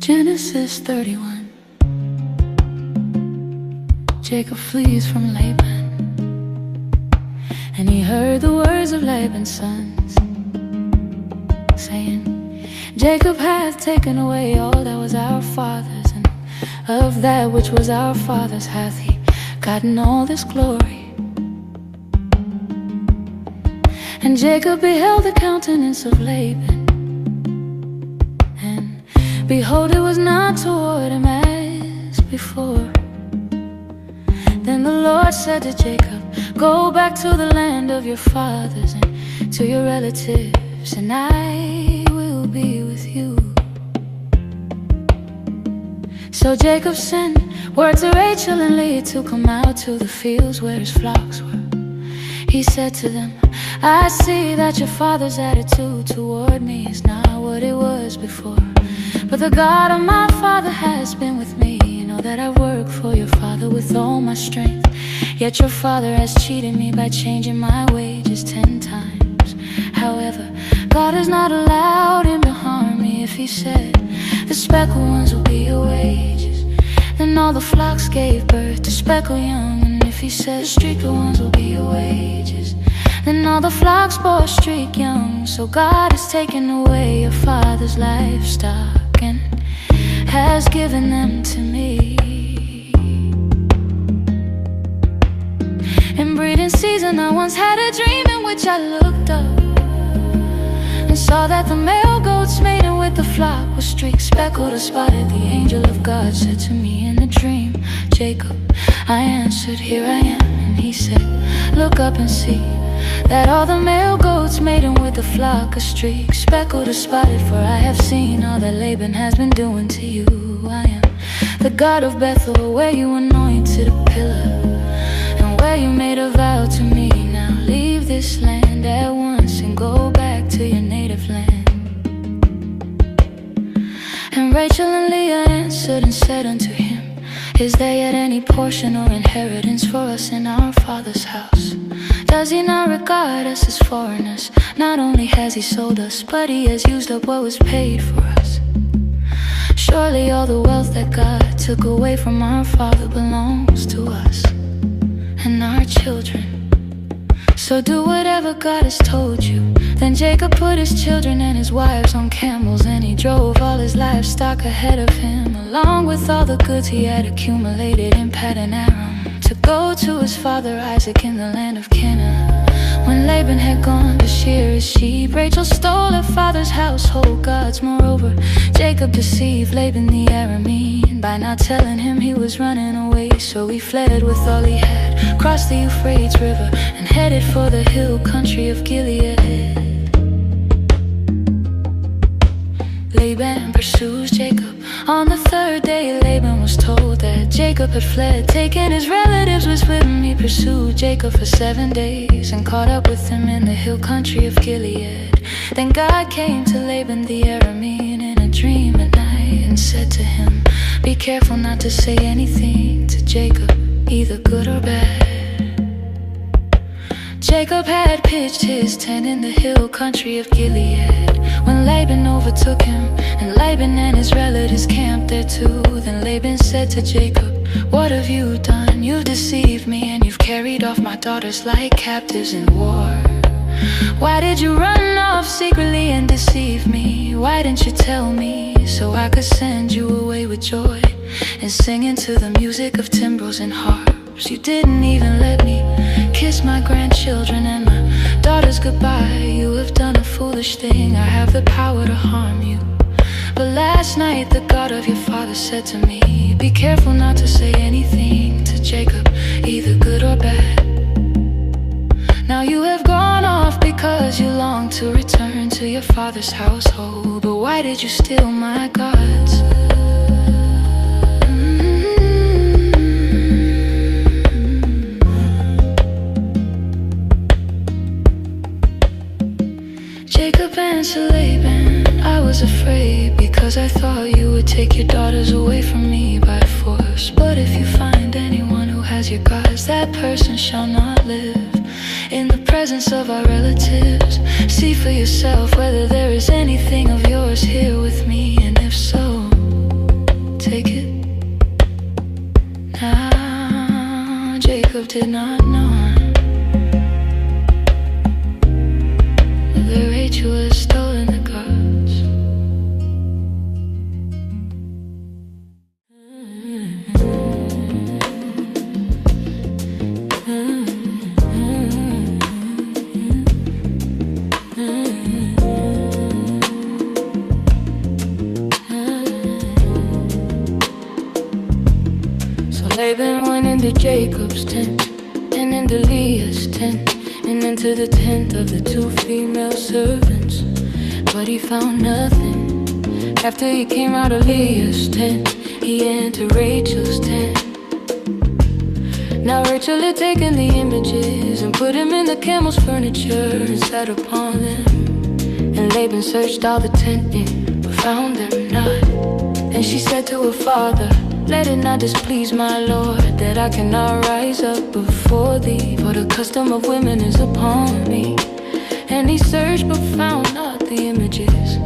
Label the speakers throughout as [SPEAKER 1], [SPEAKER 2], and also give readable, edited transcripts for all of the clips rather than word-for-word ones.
[SPEAKER 1] Genesis 31. Jacob flees from Laban, and he heard the words of Laban's sons, saying, Jacob hath taken away all that was our father's, and of that which was our father's hath he gotten all this glory. And Jacob beheld the countenance of Laban, and behold, it was not toward him as before. Then the Lord said to Jacob, go back to the land of your fathers and to your relatives, and I will be with you. So Jacob sent word to Rachel and Leah to come out to the fields where his flocks were. He said to them, I see that your father's attitude toward me is not what it was before, but the God of my father has been with me. You know that I work for your father with all my strength, yet your father has cheated me by changing my wages 10 times. However, God has not allowed him to harm me. If he said, the speckled ones will be your wages, then all the flocks gave birth to speckled young. And if he said, the streaked ones will be your wages, then all the flocks bore streak young. So God has taken away your father's livestock and has given them to me. In breeding season I once had a dream in which I looked up and saw that the male goats mating with the flock was streaked, speckled, or spotted. The angel of God said to me in the dream, Jacob. I answered, here I am. And he said, look up and see that all the male goats mating with the flock are streaked, speckled, or spotted. For I have seen all that Laban has been doing to you. I am the God of Bethel, where you anointed a pillar, and where you made a vow to me. Now leave this land at once and go back to your native land. And Rachel and Leah answered and said unto him, is there yet any portion or inheritance for us in our father's house? Does he not regard us as foreigners? Not only has he sold us, but he has used up what was paid for us. Surely all the wealth that God took away from our father belongs to us and our children. So do whatever God has told you. Then Jacob put his children and his wives on camels, and he drove all his livestock ahead of him, along with all the goods he had accumulated in Paddan Aram, to go to his father Isaac in the land of Canaan. When Laban had gone to shear his sheep, Rachel stole her father's household gods. Moreover, Jacob deceived Laban the Aramean by not telling him he was running away. So he fled with all he had, crossed the Euphrates River, and headed for the hill country of Gilead. Laban pursues Jacob. On the 3rd day, Laban was told that Jacob had fled, taking his relatives with him. He pursued Jacob for 7 days and caught up with him in the hill country of Gilead. Then God came to Laban the Aramean in a dream at night and said to him, be careful not to say anything to Jacob, either good or bad. Jacob had pitched his tent in the hill country of Gilead when Laban overtook him, and Laban and his relatives camped there too. Then Laban said to Jacob, what have you done? You've deceived me, and you've carried off my daughters like captives in war. Why did you run off secretly and deceive me? Why didn't you tell me so I could send you away with joy and singing to the music of timbrels and harps? You didn't even let me kiss my grandchildren and my daughters goodbye. You have done a foolish thing. I have the power to harm you. But last night the God of your father said to me, be careful not to say anything to Jacob, either good or bad. Now you have gone off because you long to return to your father's household. But why did you steal my gods? Jacob answered Laban, I was afraid because I thought you would take your daughters away from me by force. But if you find anyone who has your gods, that person shall not live in the presence of our relatives. See for yourself whether there is anything of yours here with me, and if so, take it. Now Jacob did not know that Rachel was stolen the gods. Laban went into Jacob's tent, and into Leah's tent, and into the tent of the 2 female servants. But he found nothing. After he came out of Leah's tent, he entered Rachel's tent. Now Rachel had taken the images and put them in the camel's furniture and sat upon them. And Laban searched all the tent in, but found them not. And she said to her father, let it not displease my Lord, that I cannot rise up before thee, for the custom of women is upon me. And he searched but found not the images.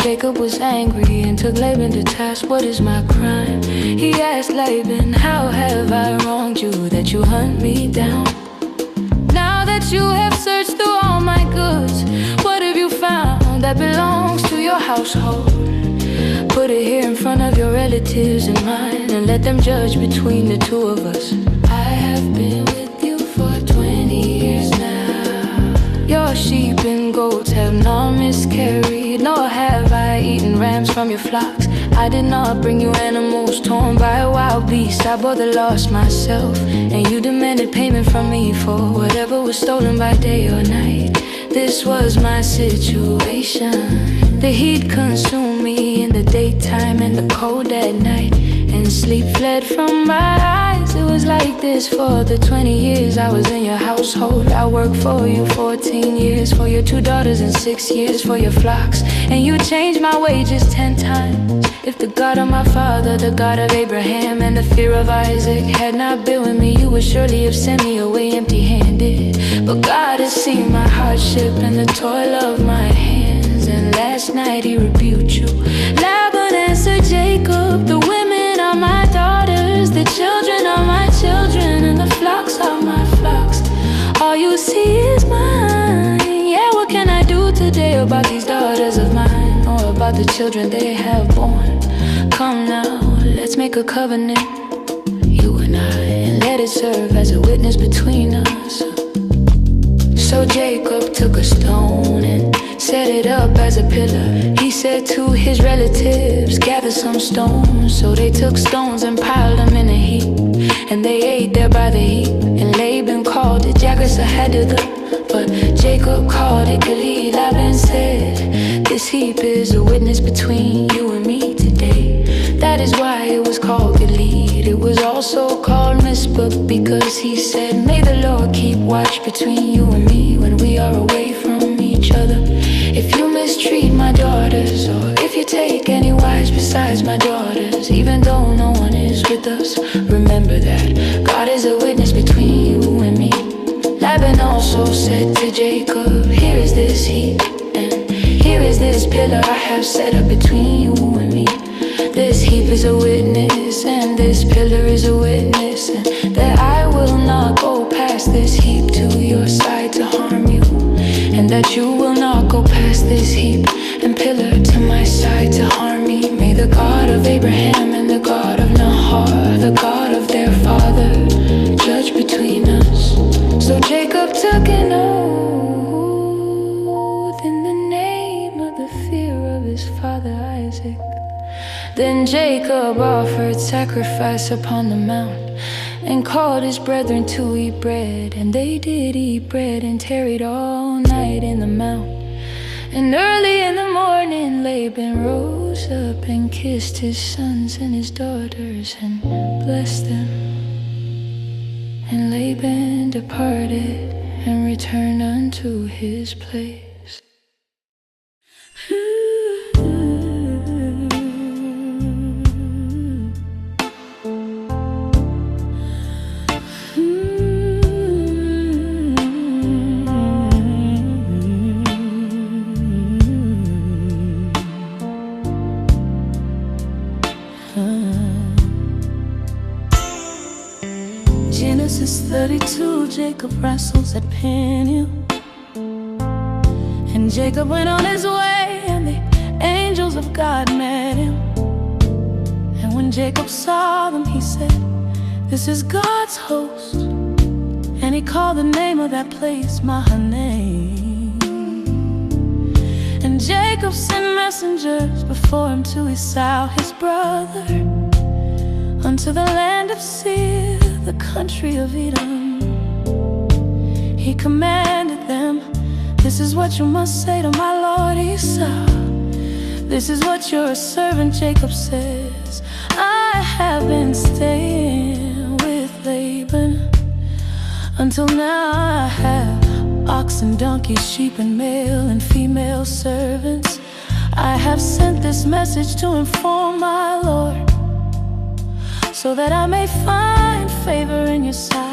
[SPEAKER 1] Jacob was angry and took Laban to task. What is my crime? He asked Laban, how have I wronged you that you hunt me down? Now that you have searched through all my goods, what have you found that belongs to your household? Put it here in front of your relatives and mine, and let them judge between the 2 of us. I have been with you for 20 years now. Your sheep and goats have not miscarried, nor have I eaten rams from your flocks. I did not bring you animals torn by a wild beast. I bore the loss myself, and you demanded payment from me for whatever was stolen by day or night. This was my situation. The heat consumed me in the daytime and the cold at night, and sleep fled from my eyes. It was like this for the 20 years I was in your household. I worked for you 14 years, for your 2 daughters, and 6 years for your flocks. And you changed my wages 10 times. If the God of my father, the God of Abraham, and the fear of Isaac had not been with me, you would surely have sent me away empty-handed. But God has seen my hardship and the toil of my hands, and last night he rebuked you. Laban answered Jacob, the women are my daughters, the children are my children, and the flocks are my flocks. All you see is mine. Yeah, what can I do today about these daughters of mine, or about the children they have born? Come now, let's make a covenant, you and I, and let it serve as a witness between us. So Jacob took a stone and set it up as a pillar. He said to his relatives, gather some stones. So they took stones and piled them in a heap, and they ate there by the heap. And Laban called it Jagger-Sahadutha, but Jacob called it Gilead. Laban said, this heap is a witness between you and me today. That is why it was called Gilead. It was also called Mizpah, because he said, may the Lord keep watch between you and me when we are away from each other. If you mistreat my daughters, or if you take any wives besides my daughters, even though no one is with us, remember that God is a witness between you and me. Laban also said to Jacob, here is this heap, and here is this pillar I have set up between you and me. This heap is a witness, and this pillar is a witness, and that I will not go past this heap to your side to harm you, and that you will not go past this heap and pillar to my side to harm me. May the God of Abraham and the God of Nahor, the God of their father, judge between us. So Jacob took an oath in the name of the fear of his father Isaac. Then Jacob offered sacrifice upon the mount, and called his brethren to eat bread. And they did eat bread, and tarried all night in the mount. And early in the morning Laban rose up, and kissed his sons and his daughters, and blessed them. And Laban departed, and returned unto his place. Jacob wrestles at Peniel. And Jacob went on his way, and the angels of God met him. And when Jacob saw them, he said, "This is God's host." And he called the name of that place Mahanaim. And Jacob sent messengers before him to Esau his brother, unto the land of Seir, the country of Edom. He commanded them, "This is what you must say to my lord Esau. This is what your servant Jacob says. I have been staying with Laban until now. I have oxen, donkeys, sheep, and male and female servants. I have sent this message to inform my lord, so that I may find favor in your sight."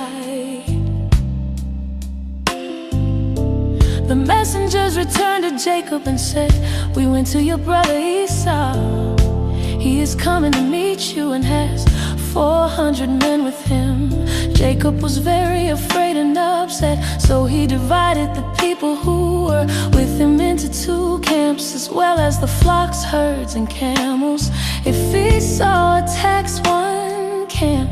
[SPEAKER 1] The messengers returned to Jacob and said, "We went to your brother Esau. He is coming to meet you and has 400 men with him." Jacob was very afraid and upset, so he divided the people who were with him into 2 camps, as well as the flocks, herds, and camels. If Esau attacks one camp,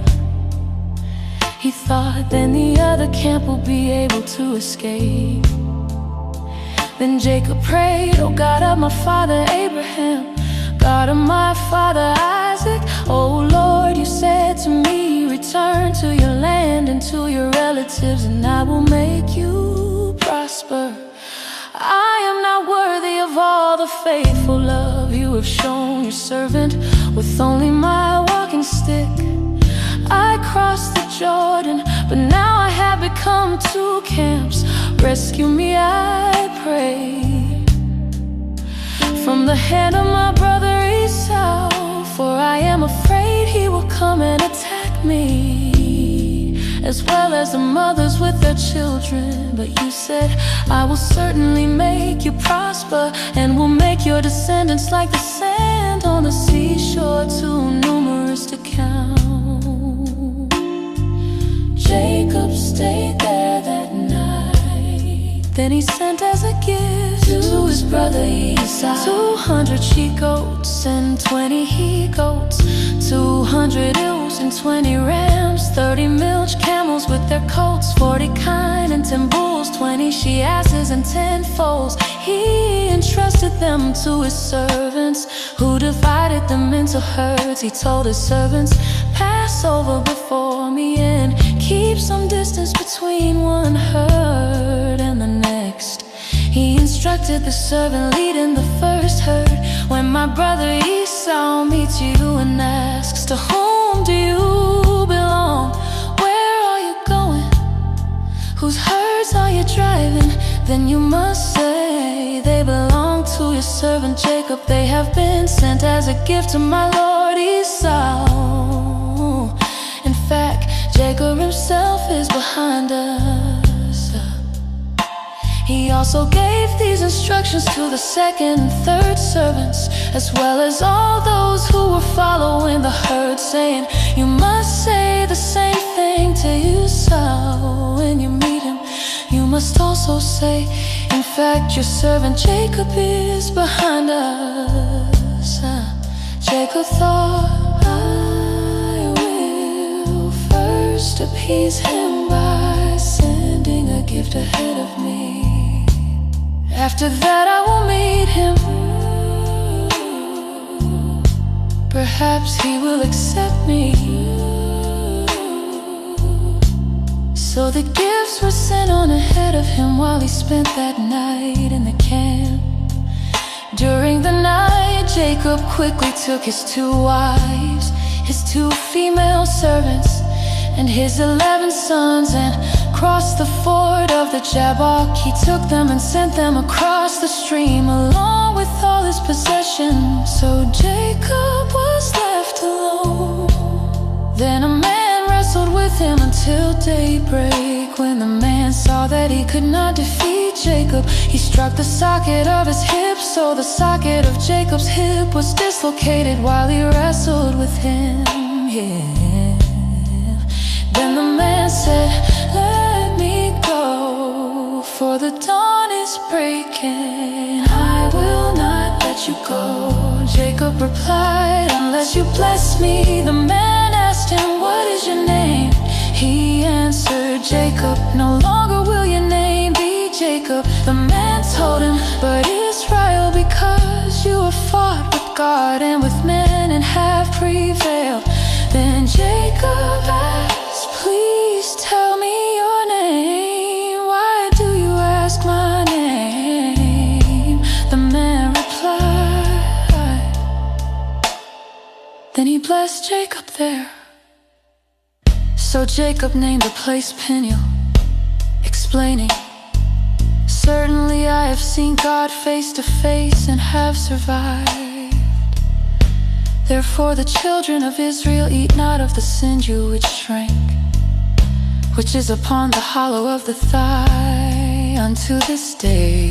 [SPEAKER 1] he thought, then the other camp will be able to escape. Then Jacob prayed, "Oh God of my father Abraham, God of my father Isaac, oh Lord, you said to me, return to your land and to your relatives, and I will make you prosper. I am not worthy of all the faithful love you have shown your servant. With only my walking stick I crossed the Jordan, but now I have become 2 camps. Rescue me, I pray, from the hand of my brother Esau, for I am afraid he will come and attack me, as well as the mothers with their children. But you said, I will certainly make you prosper, and will make your descendants like the sand on the seashore, too numerous to count." Jacob stayed there that night. Then he sent as a gift to his brother Esau 200 she-goats and 20 he-goats, 200 ewes and 20 rams, 30 milch camels with their coats, 40 kine and 10 bulls, 20 she-asses and 10 foals. He entrusted them to his servants, who divided them into herds. He told his servants, "Pass over before me and keep some distance between one herd and the next." He instructed the servant leading the first herd, "When my brother Esau meets you and asks, 'To whom do you belong? Where are you going? Whose herds are you driving?' Then you must say, 'They belong to your servant Jacob. They have been sent as a gift to my lord Esau.' In fact, Jacob himself is behind us." He also gave these instructions to the second and third servants, as well as all those who were following the herd, saying, "You must say the same thing to Esau when you meet him. You must also say, 'In fact, your servant Jacob is behind us.'" Jacob thought, "I will first appease him by sending a gift ahead of me. After that I will meet him. Perhaps he will accept me." So the gifts were sent on ahead of him while he spent that night in the camp. During the night, Jacob quickly took his 2 wives, his 2 female servants, and his 11 sons, and crossed the ford of the Jabbok. He took them and sent them across the stream, along with all his possessions. So Jacob was left alone. Then a man wrestled with him until daybreak. When the man saw that he could not defeat Jacob, he struck the socket of his hip, so the socket of Jacob's hip was dislocated while he wrestled with him. Yeah. Then the man said, "Let me replied, "Unless you bless me." The man asked him, "What is your name?" He answered, "Jacob." "No longer will your name be Jacob," the man told him, "but Israel, because you have fought with God and with men and have prevailed." Then Jacob asked, "Please tell me your name. Why do you ask my name?" The man replied. Then he blessed Jacob there. So Jacob named the place Peniel, explaining, "Certainly I have seen God face to face and have survived. Therefore the children of Israel eat not of the sinew which shrank, which is upon the hollow of the thigh unto this day,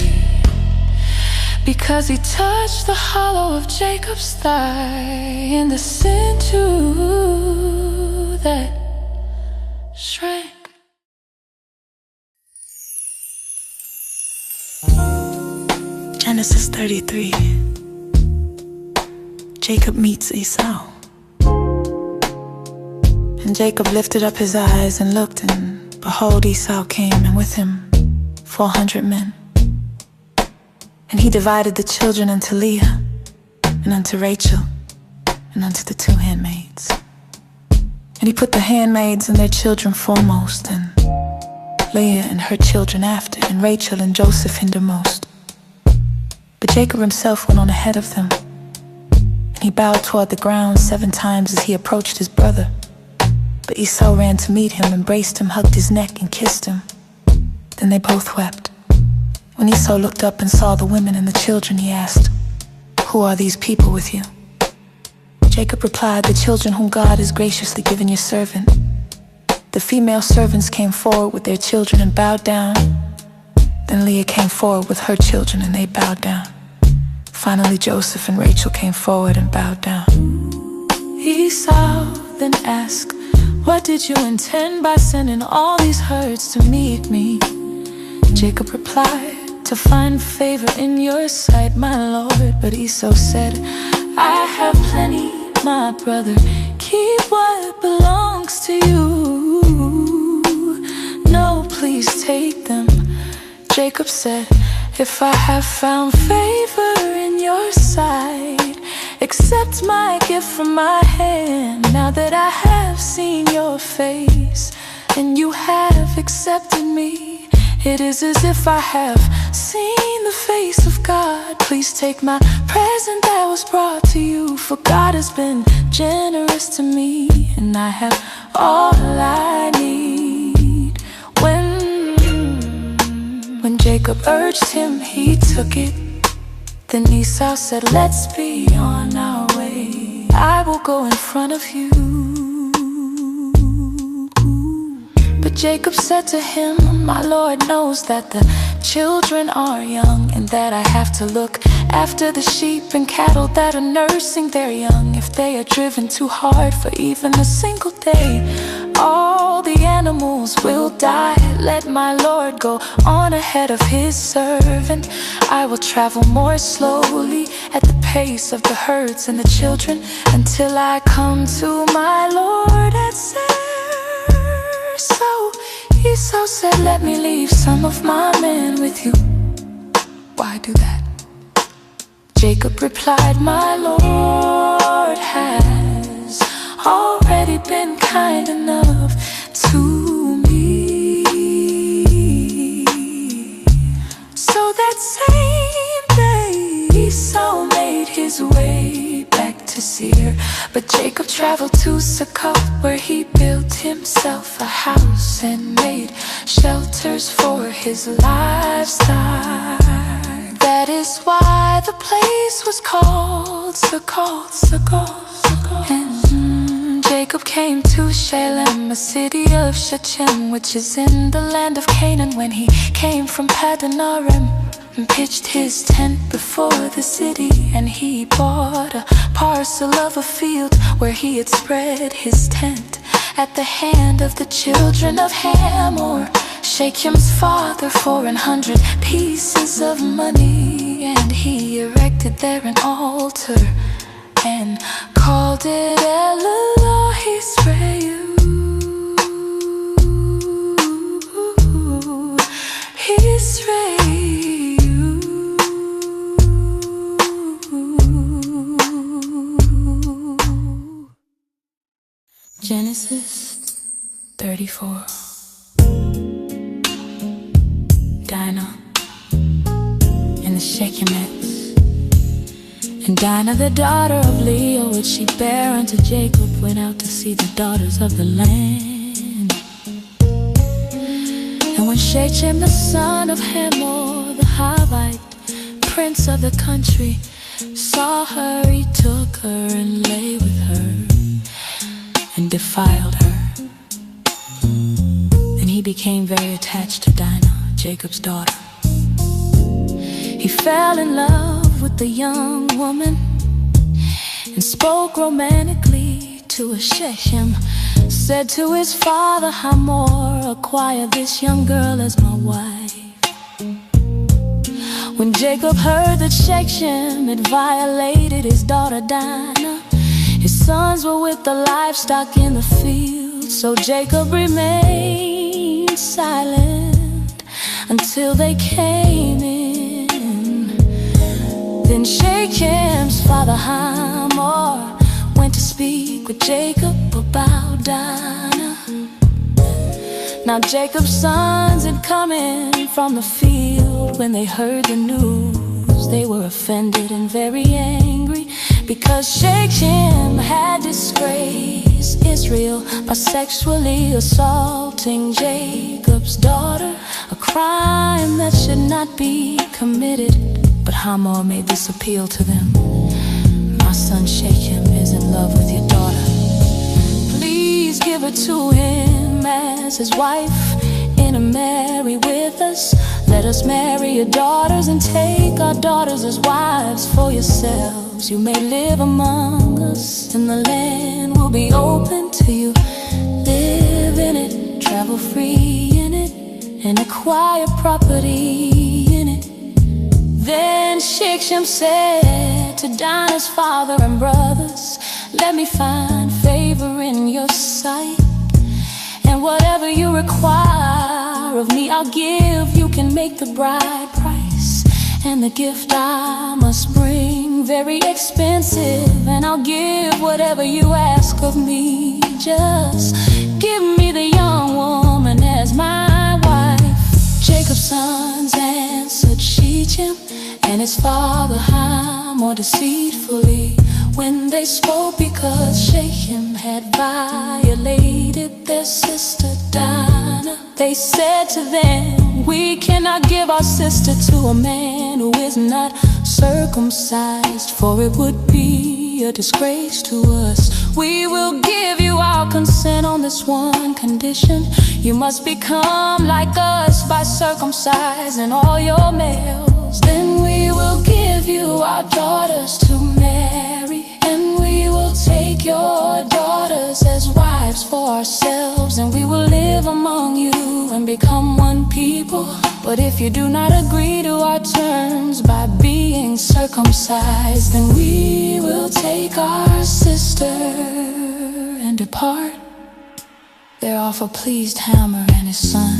[SPEAKER 1] because he touched the hollow of Jacob's thigh in the sinew that shrank."
[SPEAKER 2] Genesis 33. Jacob meets Esau. And Jacob lifted up his eyes and looked, and behold, Esau came, and with him 400 men. And he divided the children unto Leah, and unto Rachel, and unto the 2 handmaids. And he put the handmaids and their children foremost, and Leah and her children after, and Rachel and Joseph hindermost. But Jacob himself went on ahead of them, and he bowed toward the ground 7 times as he approached his brother. But Esau ran to meet him, embraced him, hugged his neck, and kissed him. Then they both wept. When Esau looked up and saw the women and the children, he asked, "Who are these people with you?" Jacob replied, "The children whom God has graciously given your servant." The female servants came forward with their children and bowed down. Then Leah came forward with her children, and they bowed down. Finally Joseph and Rachel came forward and bowed down. Esau then asked, "What did you intend by sending all these herds to meet me?" Jacob replied, "To find favor in your sight, my lord." But Esau said, "I have plenty, my brother. Keep what belongs to you. No, please take them." Jacob said, "If I have found favor in your sight, accept my gift from my hand. Now that I have seen your face, and you have accepted me, it is as if I have seen the face of God. Please take my present that was brought to you, for God has been generous to me, and I have all I need." When Jacob urged him, he took it. Then Esau said, "Let's be on our way. I will go in front of you." But Jacob said to him, "My Lord knows that the children are young, and that I have to look after the sheep and cattle that are nursing their young. If they are driven too hard for even a single day, all the animals will die. Let my Lord go on ahead of his servant. I will travel more slowly at the pace of the herds and the children, until I come to my Lord at Seir." So Esau said, "Let me leave some of my men with you." "Why do that?" Jacob replied, "My Lord has already been kind enough to me." So that same day Esau made his way back to Seir. But Jacob traveled to Succoth, where he built himself a house and made shelters for his livestock. That is why the place was called Succoth. And Jacob came to Shalem, a city of Shechem, which is in the land of Canaan, when he came from Paddan Aram, and pitched his tent before the city. And he bought a parcel of a field where he had spread his tent, at the hand of the children of Ham, or Shechem's father, for 100 pieces of money. And he erected there an altar and called it Elohis Re'u. Genesis 34. Dinah and the Shechemettes. And Dinah, the daughter of Leah, which she bare unto Jacob, went out to see the daughters of the land. And when Shechem, the son of Hamor, the Hivite, prince of the country, saw her, he took her and lay with her and defiled her. And he became very attached to Dinah, Jacob's daughter. He fell in love with the young woman and spoke romantically to a Shechem. Said to his father Hamor, acquire this young girl as my wife. When Jacob heard that Shechem had violated his daughter Dinah, his sons were with the livestock in the field. So Jacob remained silent until they came in. Then Shechem's father Hamor went to speak with Jacob about Dinah. Now Jacob's sons had come in from the field. When they heard the news, they were offended and very angry, because Shechem had disgraced Israel by sexually assaulting Jacob's daughter, a crime that should not be committed. But Hamor made this appeal to them: my son Shechem is in love with your daughter. Please give her to him as his wife, intermarry with us. Let us marry your daughters and take our daughters as wives for yourselves. You may live among us, and the land will be open to you. Live in it, travel free in it, and acquire property in it. Then Shechem said to Dinah's father and brothers, let me find favor in your sight, and whatever you require of me I'll give. You can make the bride price and the gift I must bring very expensive, and I'll give whatever you ask of me. Just give me the young woman as my wife. Jacob's sons answered Shechem and his father Hamor deceitfully when they spoke, because Shechem had violated their sister Dinah. They said to them, we cannot give our sister to a man who is not circumcised, for it would be a disgrace to us. We will give you our consent on this one condition: you must become like us by circumcising all your males. Then we will give you our daughters to marry, and we will take your daughters as wives for ourselves, and we will live among you and become one people. But if you do not agree to our terms by being circumcised, then we will take our sister and depart. Their offer pleased Hamor and his son.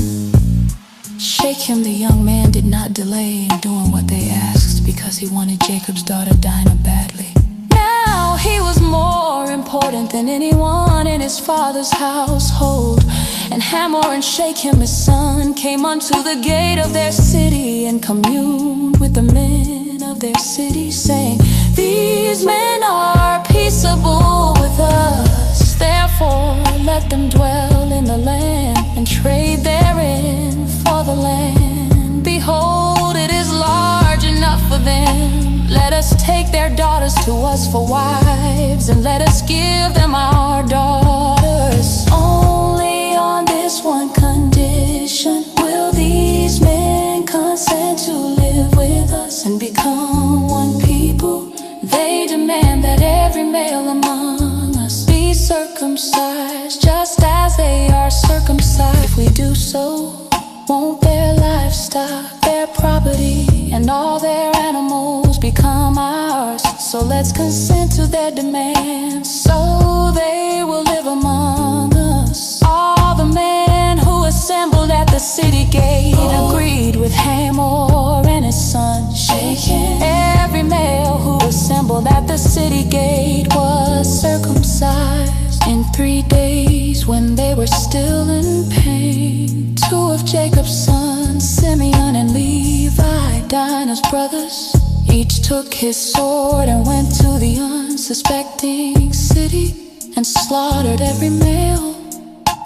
[SPEAKER 2] Shechem, the young man, did not delay in doing what they asked, because he wanted Jacob's daughter Dinah badly. Now he was more important than anyone in his father's household. And Hamor and Shechem, his son, came unto the gate of their city and communed with the men of their city, saying, these men are peaceable with us, therefore let them dwell in the land and trade therein for the land. Behold, it is large enough for them. Let us take their daughters to us for wives, and let us give them our daughters. Only on this one condition will these men consent to live with us and become one people. They demand that every male among us be circumcised, just as they are circumcised. If we do so, won't their livestock, their property, and all their animals homes become ours. So let's consent to their demands, so they will live among us. All the men who assembled at the city gate agreed with Hamor and his son Shechem. Every male who assembled at the city gate was circumcised in 3 days when they were still in pain. 2 of Jacob's sons, Simeon and Levi, Dinah's brothers, each took his sword and went to the unsuspecting city and slaughtered every male.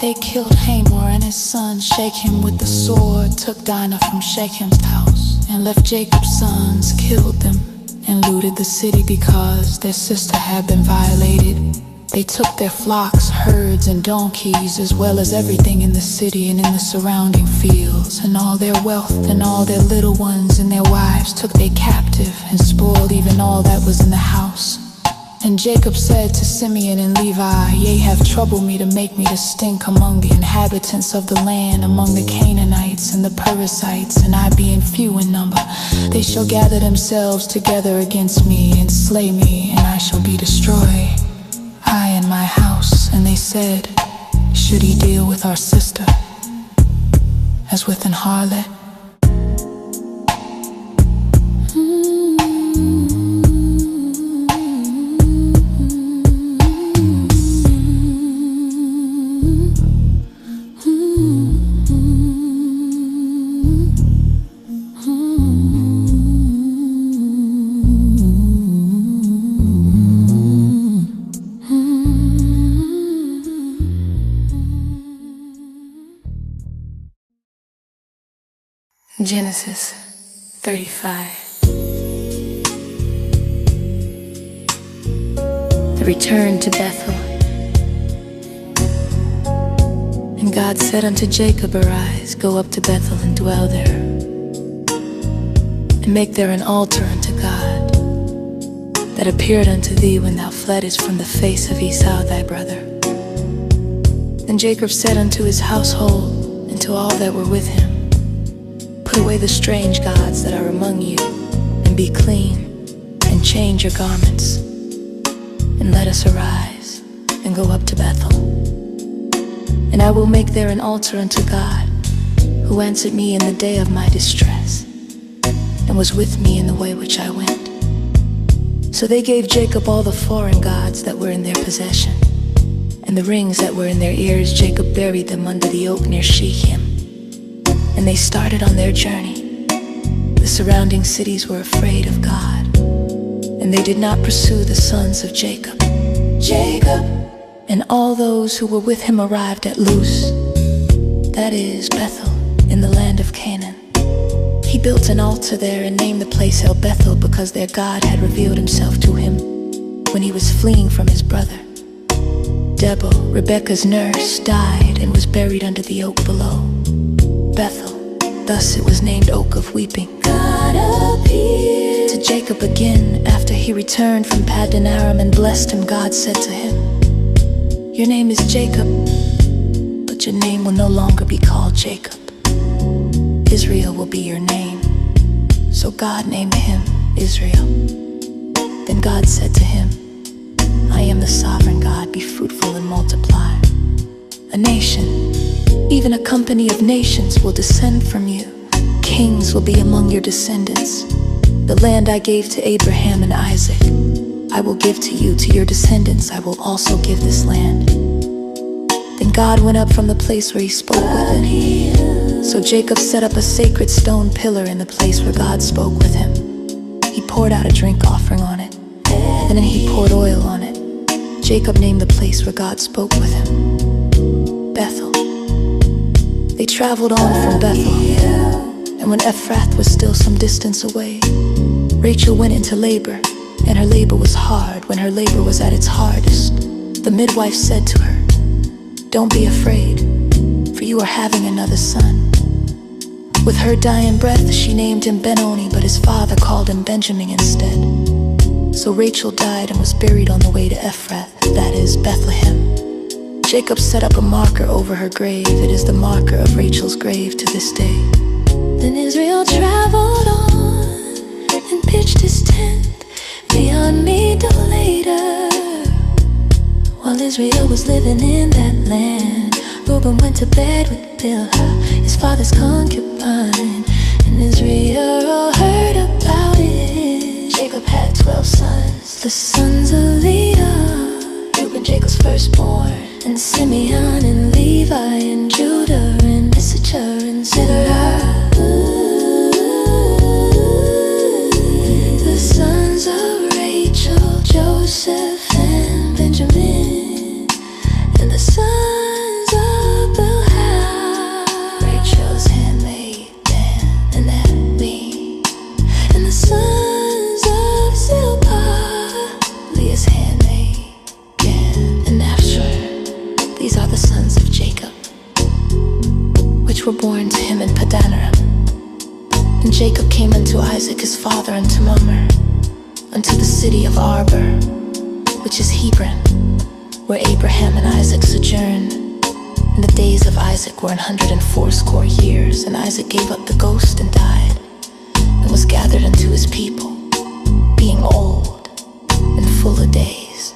[SPEAKER 2] They killed Hamor and his son Shechem with the sword, took Dinah from Shechem's house, and left Jacob's sons, killed them, and looted the city because their sister had been violated. They took their flocks, herds, and donkeys, as well as everything in the city and in the surrounding fields, and all their wealth and all their little ones and their wives took they captive, and spoiled even all that was in the house. And Jacob said to Simeon and Levi, Ye have troubled me to make me to stink among the inhabitants of the land, among the Canaanites and the Perizzites, and I being few in number. They shall gather themselves together against me and slay me, and I shall be destroyed, I and my house. And they said, Should he deal with our sister as with an harlot? Genesis 35. The return to Bethel. And God said unto Jacob, Arise, go up to Bethel and dwell there, and make there an altar unto God, that appeared unto thee when thou fleddest from the face of Esau thy brother. Then Jacob said unto his household and to all that were with him, Put away the strange gods that are among you, and be clean, and change your garments, and let us arise, and go up to Bethel. And I will make there an altar unto God, who answered me in the day of my distress, and was with me in the way which I went. So they gave Jacob all the foreign gods that were in their possession, and the rings that were in their ears Jacob buried them under the oak near Shechem. And they started on their journey. The surrounding cities were afraid of God, and they did not pursue the sons of Jacob. Jacob and all those who were with him arrived at Luz, that is, Bethel, in the land of Canaan. He built an altar there and named the place El Bethel, because their God had revealed himself to him when he was fleeing from his brother. Deborah, Rebekah's nurse, died and was buried under the oak below Bethel. Thus it was named Oak of Weeping. God appeared to Jacob again after he returned from Paddan Aram and blessed him. God said to him, Your name is Jacob, but your name will no longer be called Jacob. Israel will be your name. So God named him Israel. Then God said to him, I am the sovereign God, be fruitful and multiply. A nation, even a company of nations, will descend from you. Kings will be among your descendants. The land I gave to Abraham and Isaac, I will give to you, to your descendants I will also give this land. Then God went up from the place where he spoke with him. So Jacob set up a sacred stone pillar in the place where God spoke with him. He poured out a drink offering on it, and then he poured oil on it. Jacob named the place where God spoke with him Bethel. They traveled on from Bethel, and when Ephrath was still some distance away, Rachel went into labor, and her labor was hard. When her labor was at its hardest, the midwife said to her, Don't be afraid, for you are having another son. With her dying breath she named him Benoni, but his father called him Benjamin instead. So Rachel died and was buried on the way to Ephrath, that is, Bethlehem. Jacob set up a marker over her grave. It is the marker of Rachel's grave to this day. Then Israel traveled on and pitched his tent
[SPEAKER 1] land beyond me till later. While Israel was living in that land, Reuben went to bed with Bilhah, his father's concubine, and Israel heard about it. Jacob had 12 sons, the sons of Leah, Reuben, Jacob's firstborn, and Simeon and Levi and Judah and Issachar and Zebulun. The sons of Rachel, Joseph and Benjamin, and the sons of Bilhah, Rachel's handmaid, Dan and Naomi, and the sons of Zilpah, Leah's handmaid, Gad and Naphtali. These are the sons of Jacob, which were born to him in Padanaram. And Jacob came unto Isaac his father unto Mamre, unto the city of Arbor, which is Hebron, where Abraham and Isaac sojourned. And the days of Isaac were 180 years, and Isaac gave up the ghost and died, and was gathered unto his people, being old and full of days.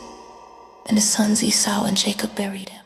[SPEAKER 1] And his sons Esau and Jacob buried him.